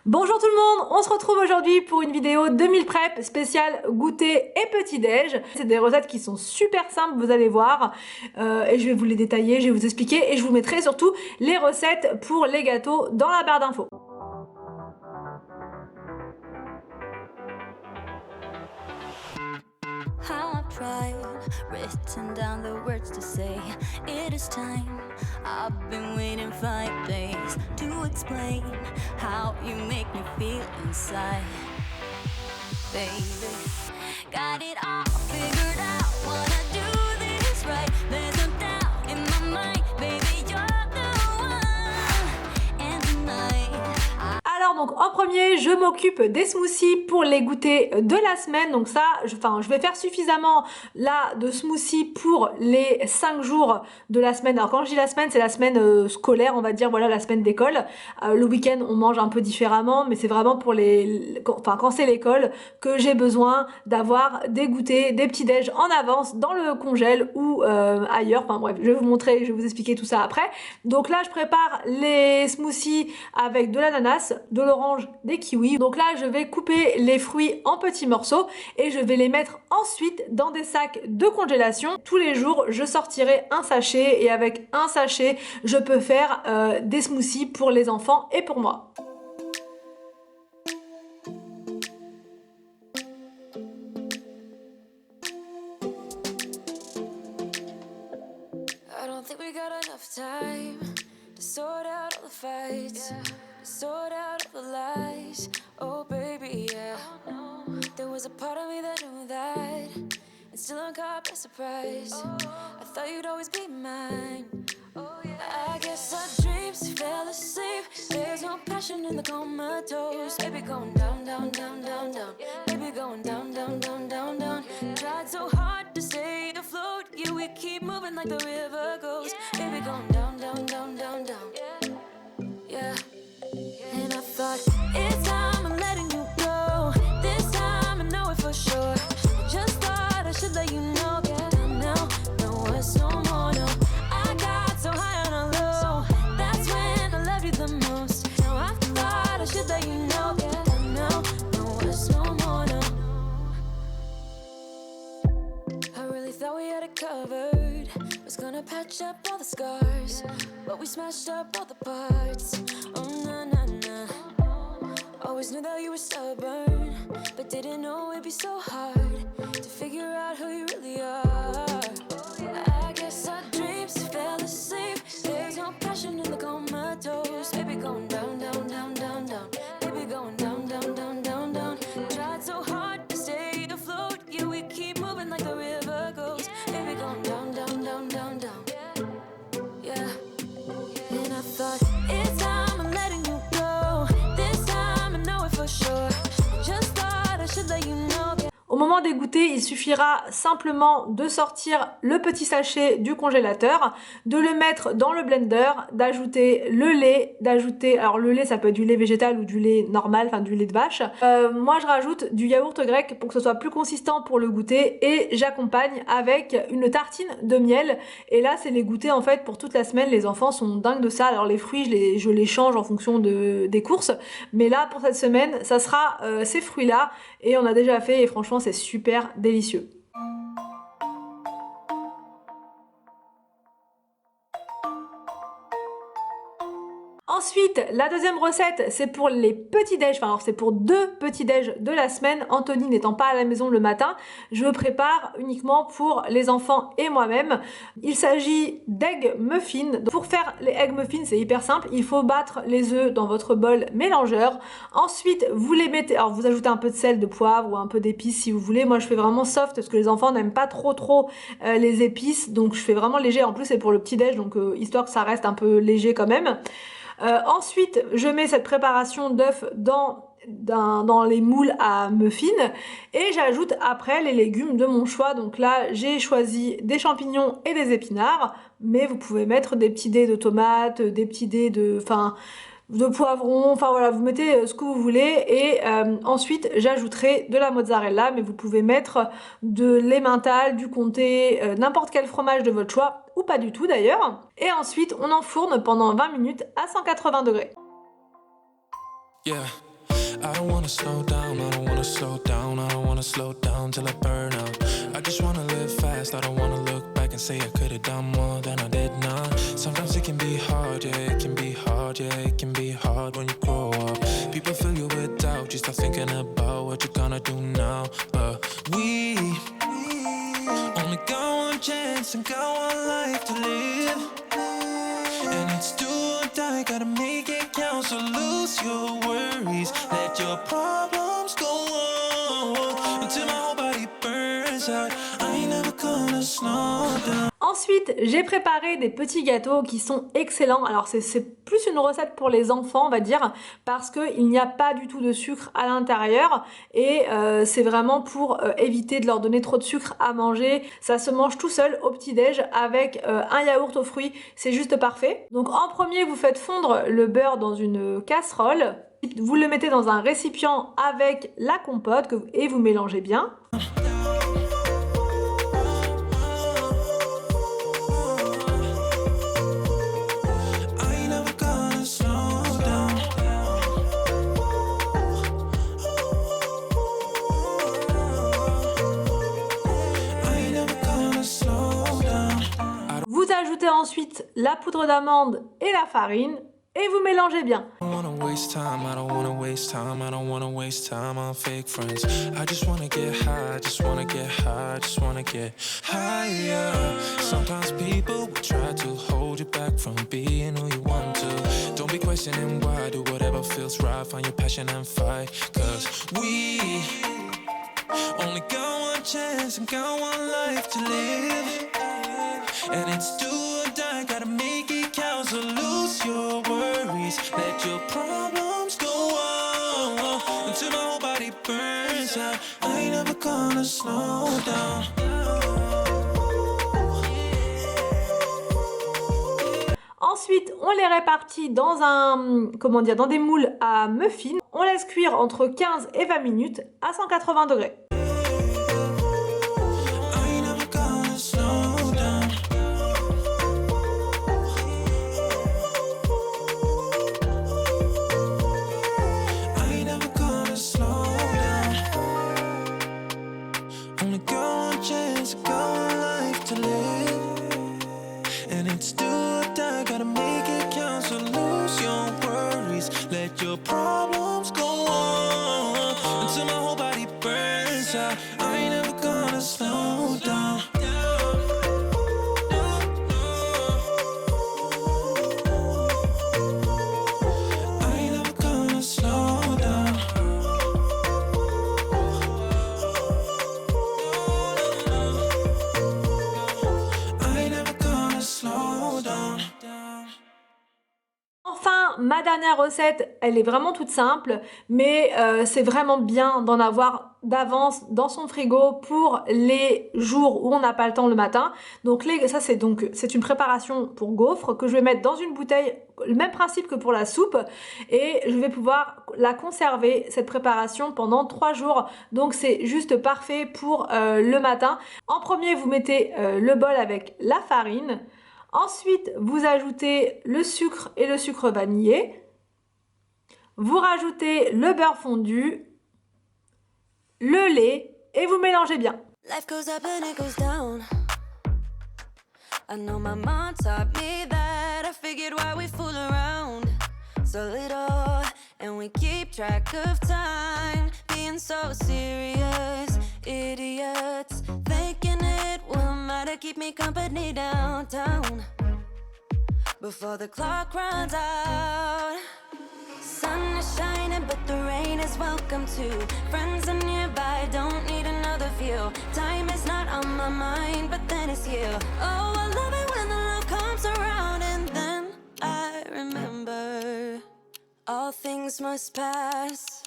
Bonjour tout le monde, on se retrouve aujourd'hui pour une vidéo de meal prep spéciale goûter et petit-déj. C'est des recettes qui sont super simples, vous allez voir, et je vais vous les détailler, je vais vous expliquer et je vous mettrai surtout les recettes pour les gâteaux dans la barre d'infos. Written down the words to say it is time. I've been waiting 5 days to explain how you make me feel inside. Baby, got it all figured out. Wanna do this right. There's no doubt in my mind. Baby, you're the one. And tonight Alors donc en premier, je m'occupe des smoothies pour les goûters de la semaine. Donc ça, je vais faire suffisamment là de smoothies pour les 5 jours de la semaine. Alors quand je dis la semaine, c'est la semaine scolaire, on va dire, voilà, la semaine d'école. Le week-end, on mange un peu différemment, mais c'est vraiment pour quand c'est l'école que j'ai besoin d'avoir des goûters, des petits déj en avance dans le congèle ou ailleurs. Enfin bref, je vais vous montrer, je vais vous expliquer tout ça après. Donc là, je prépare les smoothies avec de l'ananas, de l'orange, des kiwis. Donc là, je vais couper les fruits en petits morceaux et je vais les mettre ensuite dans des sacs de congélation. Tous les jours, je sortirai un sachet et avec un sachet, je peux faire des smoothies pour les enfants et pour moi. I don't think we got enough time to sort out all the fights, to sort out all the lies. Oh baby, yeah. There was a part of me that knew that, and still I'm caught by surprise. I thought you'd always be mine. I guess our dreams fell asleep. There's no passion in the comatose. Baby going down, down, down, down, down. Baby going down, down, down, down, down. Tried so hard to stay afloat. Yeah, we keep moving like the river goes. Baby going down, down, down, down, down. Yeah. And I thought, it's time I'm letting you go. This time I know it for sure. I just thought I should let you know. Yeah, now, no words, no more, no. I got so high on a low. That's when I love you the most. Now I thought I should let you know. Yeah, now, no words, no more, no. I really thought we had it covered. Was gonna patch up all the scars, but we smashed up all the parts. Oh na na na. Always knew that you were stubborn, but didn't know it'd be so hard to figure out who you really are. I guess our dreams fell asleep. There's no passion in the comatose. Baby going down, down, down, down, down. Baby going down, down, down, down, down. Tried so hard to stay afloat. Yeah, we keep moving like the river goes. Baby going down, down, down, down, down. Yeah. And I thought, it's time I'm letting you go. This time I know it for sure. Just thought I should let you know. Au moment des goûters, il suffira simplement de sortir le petit sachet du congélateur, de le mettre dans le blender, d'ajouter le lait, alors le lait ça peut être du lait végétal ou du lait normal, enfin du lait de vache. Moi je rajoute du yaourt grec pour que ce soit plus consistant pour le goûter et j'accompagne avec une tartine de miel. Et là c'est les goûters en fait pour toute la semaine, les enfants sont dingues de ça. Alors les fruits je les change en fonction des courses, mais là pour cette semaine ça sera ces fruits là et on a déjà fait et franchement c'est super délicieux. Ensuite, la deuxième recette, c'est pour les petits déj, enfin alors c'est pour 2 petits déj de la semaine. Anthony n'étant pas à la maison le matin, je prépare uniquement pour les enfants et moi-même. Il s'agit d'egg muffins. Pour faire les egg muffins, c'est hyper simple. Il faut battre les œufs dans votre bol mélangeur. Ensuite, vous les mettez, alors vous ajoutez un peu de sel, de poivre ou un peu d'épices si vous voulez. Moi, je fais vraiment soft parce que les enfants n'aiment pas trop les épices, donc je fais vraiment léger. En plus, c'est pour le petit déj, donc histoire que ça reste un peu léger quand même. Ensuite, je mets cette préparation d'œufs dans les moules à muffins et j'ajoute après les légumes de mon choix. Donc là, j'ai choisi des champignons et des épinards, mais vous pouvez mettre des petits dés de tomates, des petits dés de poivrons, enfin voilà, vous mettez ce que vous voulez et ensuite j'ajouterai de la mozzarella, mais vous pouvez mettre de l'emmental, du comté, n'importe quel fromage de votre choix ou pas du tout d'ailleurs. Et ensuite on enfourne pendant 20 minutes à 180 degrés. Yeah, I don't wanna slow down, I don't wanna slow down, I don't wanna slow down till I burn out. I just wanna live fast, I don't wanna look back and say I could've done more than I did now. Sometimes it can be hard, yeah, it can be hard, yeah, it can be hard when you grow up. People fill you with doubt, you start thinking about what you're gonna do now. But we only got one chance and got one life to live. And it's do or die, gotta make it count. So lose your worries, let your problems go on until my whole body burns out. I ain't never gonna slow down. Ensuite, j'ai préparé des petits gâteaux qui sont excellents. Alors c'est plus une recette pour les enfants, on va dire, parce qu'il n'y a pas du tout de sucre à l'intérieur et c'est vraiment pour éviter de leur donner trop de sucre à manger. Ça se mange tout seul au petit-déj avec un yaourt aux fruits, c'est juste parfait. Donc en premier, vous faites fondre le beurre dans une casserole. Vous le mettez dans un récipient avec la compote et vous mélangez bien. Vous ajoutez ensuite la poudre d'amande et la farine et vous mélangez bien. I don't wanna waste time, I don't wanna waste time, I don't wanna waste time on fake friends. I just wanna get high, just wanna get high, just wanna get higher. Sometimes people will try to hold you back from being who you want to. Don't be questioning why, do whatever feels right, find your passion and fight. Cause we only got one chance and got one life to live. And it's do or die, gotta make it count. So lose your worries, let your problems go on until my whole body burns out. I ain't never gonna slow down. Ensuite, on les répartit dans dans des moules à muffins. On laisse cuire entre 15 et 20 minutes à 180 degrés. Let your problems go on until my whole body burns out. I ain't never gonna slow down. I ain't never gonna slow down. I ain't never gonna slow down. Enfin, ma dernière recette, elle est vraiment toute simple, mais c'est vraiment bien d'en avoir d'avance dans son frigo pour les jours où on n'a pas le temps le matin. Donc c'est une préparation pour gaufres que je vais mettre dans une bouteille, le même principe que pour la soupe, et je vais pouvoir la conserver, cette préparation, pendant 3 jours. Donc c'est juste parfait pour le matin. En premier, vous mettez le bol avec la farine. Ensuite, vous ajoutez le sucre et le sucre vanillé. Vous rajoutez le beurre fondu, le lait et vous mélangez bien. Life goes up and it goes down. I know my mom taught me that. I figured why we fool around so little and we keep track of time, being so serious, idiots, thinking it will matter, keep me company downtown before the clock runs out. Sun is shining but the rain is welcome too. Friends are nearby, don't need another view. Time is not on my mind, but then it's you. Oh, I love it when the love comes around. And then I remember all things must pass,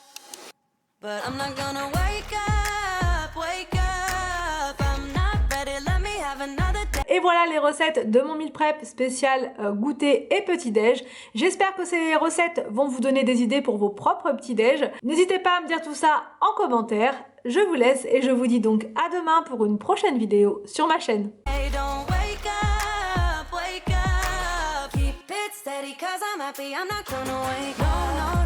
but I'm not gonna wake up, wake up. I'm not ready, let me have another day. Et voilà les recettes de mon meal prep spécial goûter et petit-déj. J'espère que ces recettes vont vous donner des idées pour vos propres petits-déj. N'hésitez pas à me dire tout ça en commentaire. Je vous laisse et je vous dis donc à demain pour une prochaine vidéo sur ma chaîne. Hey, don't wake up, wake up. Keep it steady 'cause I'm happy, I'm not gonna wake up. No, no,